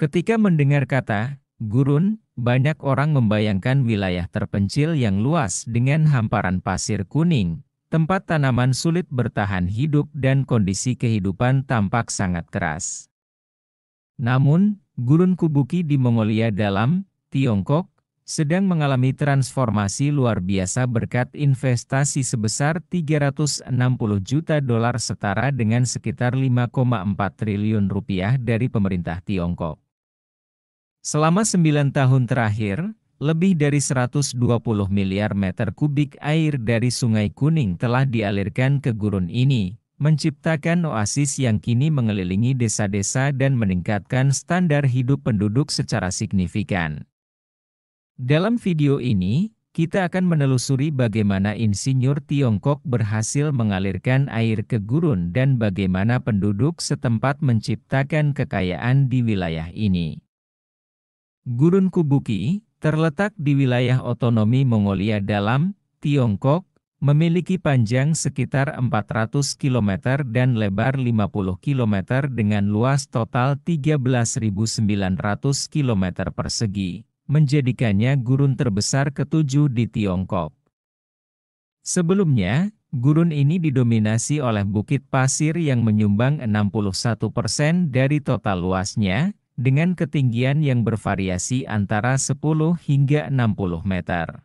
Ketika mendengar kata gurun, banyak orang membayangkan wilayah terpencil yang luas dengan hamparan pasir kuning, tempat tanaman sulit bertahan hidup dan kondisi kehidupan tampak sangat keras. Namun, Gurun Kubuki di Mongolia Dalam, Tiongkok, sedang mengalami transformasi luar biasa berkat investasi sebesar 360 juta dolar setara dengan sekitar 5,4 triliun rupiah dari pemerintah Tiongkok. Selama 9 tahun terakhir, lebih dari 120 miliar meter kubik air dari Sungai Kuning telah dialirkan ke gurun ini, menciptakan oasis yang kini mengelilingi desa-desa dan meningkatkan standar hidup penduduk secara signifikan. Dalam video ini, kita akan menelusuri bagaimana insinyur Tiongkok berhasil mengalirkan air ke gurun dan bagaimana penduduk setempat menciptakan kekayaan di wilayah ini. Gurun Kubuki, terletak di wilayah otonomi Mongolia Dalam, Tiongkok, memiliki panjang sekitar 400 km dan lebar 50 km dengan luas total 13.900 km persegi, menjadikannya gurun terbesar ketujuh di Tiongkok. Sebelumnya, gurun ini didominasi oleh bukit pasir yang menyumbang 61% dari total luasnya, dengan ketinggian yang bervariasi antara 10 hingga 60 meter.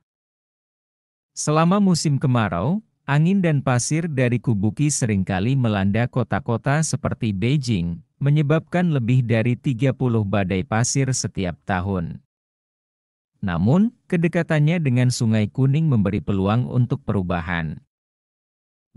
Selama musim kemarau, angin dan pasir dari Kubuki seringkali melanda kota-kota seperti Beijing, menyebabkan lebih dari 30 badai pasir setiap tahun. Namun, kedekatannya dengan Sungai Kuning memberi peluang untuk perubahan.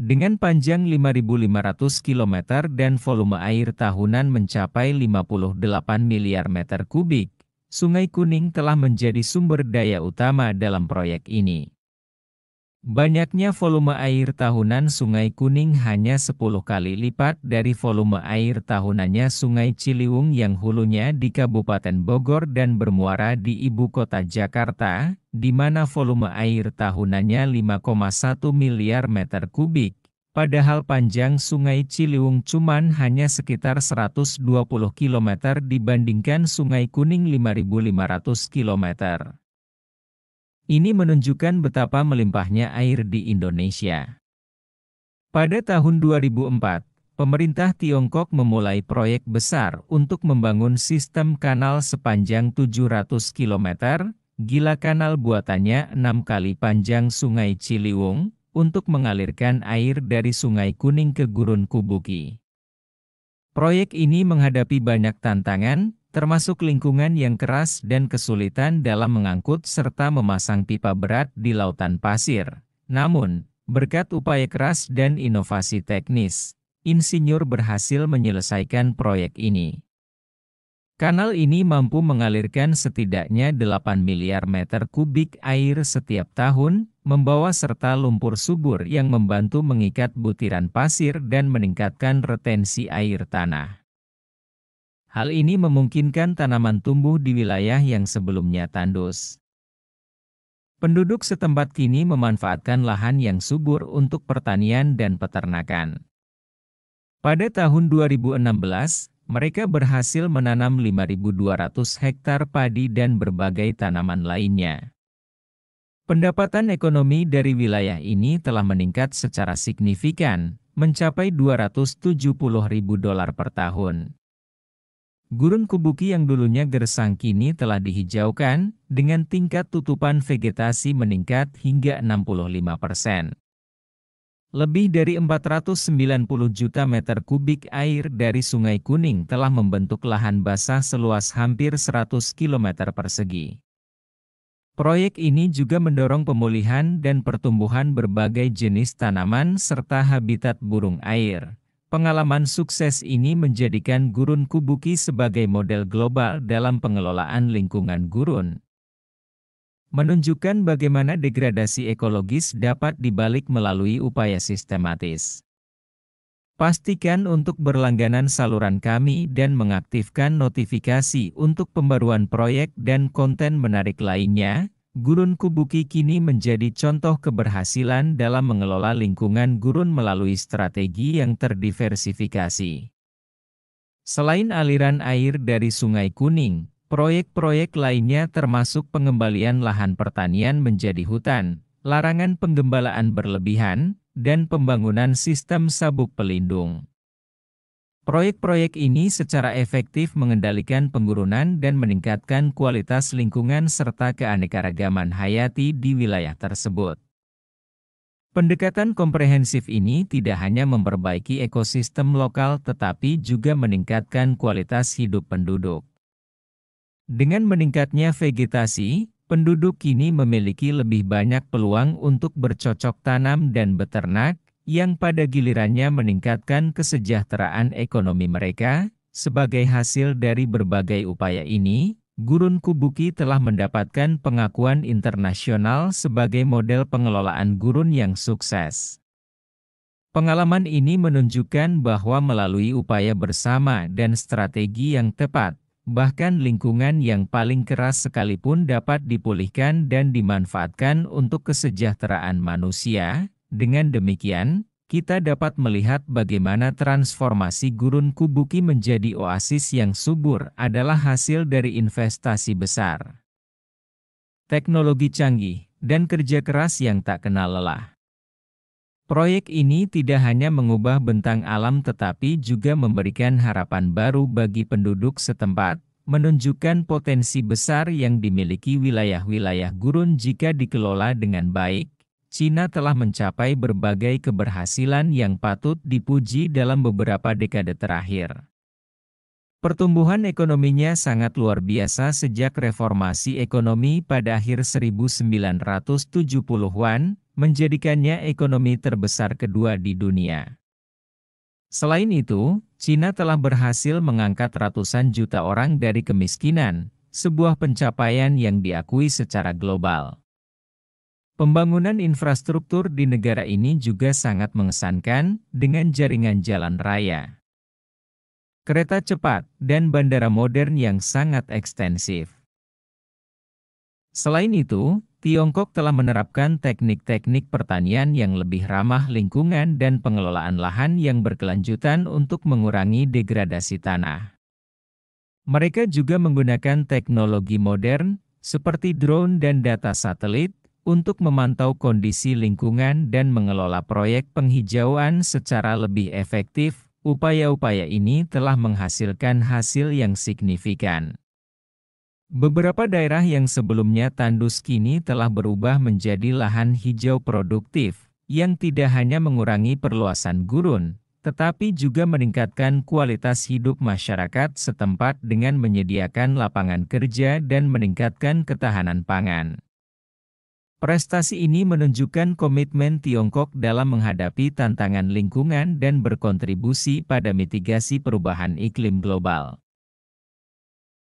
Dengan panjang 5.500 km dan volume air tahunan mencapai 58 miliar meter kubik, Sungai Kuning telah menjadi sumber daya utama dalam proyek ini. Banyaknya volume air tahunan Sungai Kuning hanya 10 kali lipat dari volume air tahunannya Sungai Ciliwung yang hulunya di Kabupaten Bogor dan bermuara di ibu kota Jakarta, di mana volume air tahunannya 5,1 miliar meter kubik, padahal panjang Sungai Ciliwung cuman hanya sekitar 120 km dibandingkan Sungai Kuning 5.500 km. Ini menunjukkan betapa melimpahnya air di Indonesia. Pada tahun 2004, pemerintah Tiongkok memulai proyek besar untuk membangun sistem kanal sepanjang 700 km, gila kanal buatannya 6 kali panjang Sungai Ciliwung, untuk mengalirkan air dari Sungai Kuning ke Gurun Kubuki. Proyek ini menghadapi banyak tantangan, termasuk lingkungan yang keras dan kesulitan dalam mengangkut serta memasang pipa berat di lautan pasir. Namun, berkat upaya keras dan inovasi teknis, insinyur berhasil menyelesaikan proyek ini. Kanal ini mampu mengalirkan setidaknya 8 miliar meter kubik air setiap tahun, membawa serta lumpur subur yang membantu mengikat butiran pasir dan meningkatkan retensi air tanah. Hal ini memungkinkan tanaman tumbuh di wilayah yang sebelumnya tandus. Penduduk setempat kini memanfaatkan lahan yang subur untuk pertanian dan peternakan. Pada tahun 2016, mereka berhasil menanam 5.200 hektar padi dan berbagai tanaman lainnya. Pendapatan ekonomi dari wilayah ini telah meningkat secara signifikan, mencapai 270.000 dolar per tahun. Gurun Kubuki yang dulunya gersang kini telah dihijaukan, dengan tingkat tutupan vegetasi meningkat hingga 65%. Lebih dari 490 juta meter kubik air dari Sungai Kuning telah membentuk lahan basah seluas hampir 100 km persegi. Proyek ini juga mendorong pemulihan dan pertumbuhan berbagai jenis tanaman serta habitat burung air. Pengalaman sukses ini menjadikan Gurun Kubuki sebagai model global dalam pengelolaan lingkungan gurun. Menunjukkan bagaimana degradasi ekologis dapat dibalik melalui upaya sistematis. Pastikan untuk berlangganan saluran kami dan mengaktifkan notifikasi untuk pembaruan proyek dan konten menarik lainnya. Gurun Kubuki kini menjadi contoh keberhasilan dalam mengelola lingkungan gurun melalui strategi yang terdiversifikasi. Selain aliran air dari Sungai Kuning, proyek-proyek lainnya termasuk pengembalian lahan pertanian menjadi hutan, larangan penggembalaan berlebihan, dan pembangunan sistem sabuk pelindung. Proyek-proyek ini secara efektif mengendalikan pengurunan dan meningkatkan kualitas lingkungan serta keanekaragaman hayati di wilayah tersebut. Pendekatan komprehensif ini tidak hanya memperbaiki ekosistem lokal tetapi juga meningkatkan kualitas hidup penduduk. Dengan meningkatnya vegetasi, penduduk kini memiliki lebih banyak peluang untuk bercocok tanam dan beternak, yang pada gilirannya meningkatkan kesejahteraan ekonomi mereka. Sebagai hasil dari berbagai upaya ini, Gurun Kubuki telah mendapatkan pengakuan internasional sebagai model pengelolaan gurun yang sukses. Pengalaman ini menunjukkan bahwa melalui upaya bersama dan strategi yang tepat, bahkan lingkungan yang paling keras sekalipun dapat dipulihkan dan dimanfaatkan untuk kesejahteraan manusia. Dengan demikian, kita dapat melihat bagaimana transformasi Gurun Kubuki menjadi oasis yang subur adalah hasil dari investasi besar, teknologi canggih, dan kerja keras yang tak kenal lelah. Proyek ini tidak hanya mengubah bentang alam tetapi juga memberikan harapan baru bagi penduduk setempat, menunjukkan potensi besar yang dimiliki wilayah-wilayah gurun jika dikelola dengan baik. Cina telah mencapai berbagai keberhasilan yang patut dipuji dalam beberapa dekade terakhir. Pertumbuhan ekonominya sangat luar biasa sejak reformasi ekonomi pada akhir 1970-an, menjadikannya ekonomi terbesar kedua di dunia. Selain itu, Cina telah berhasil mengangkat ratusan juta orang dari kemiskinan, sebuah pencapaian yang diakui secara global. Pembangunan infrastruktur di negara ini juga sangat mengesankan, dengan jaringan jalan raya, kereta cepat, dan bandara modern yang sangat ekstensif. Selain itu, Tiongkok telah menerapkan teknik-teknik pertanian yang lebih ramah lingkungan dan pengelolaan lahan yang berkelanjutan untuk mengurangi degradasi tanah. Mereka juga menggunakan teknologi modern, seperti drone dan data satelit, untuk memantau kondisi lingkungan dan mengelola proyek penghijauan secara lebih efektif. Upaya-upaya ini telah menghasilkan hasil yang signifikan. Beberapa daerah yang sebelumnya tandus kini telah berubah menjadi lahan hijau produktif, yang tidak hanya mengurangi perluasan gurun, tetapi juga meningkatkan kualitas hidup masyarakat setempat dengan menyediakan lapangan kerja dan meningkatkan ketahanan pangan. Prestasi ini menunjukkan komitmen Tiongkok dalam menghadapi tantangan lingkungan dan berkontribusi pada mitigasi perubahan iklim global.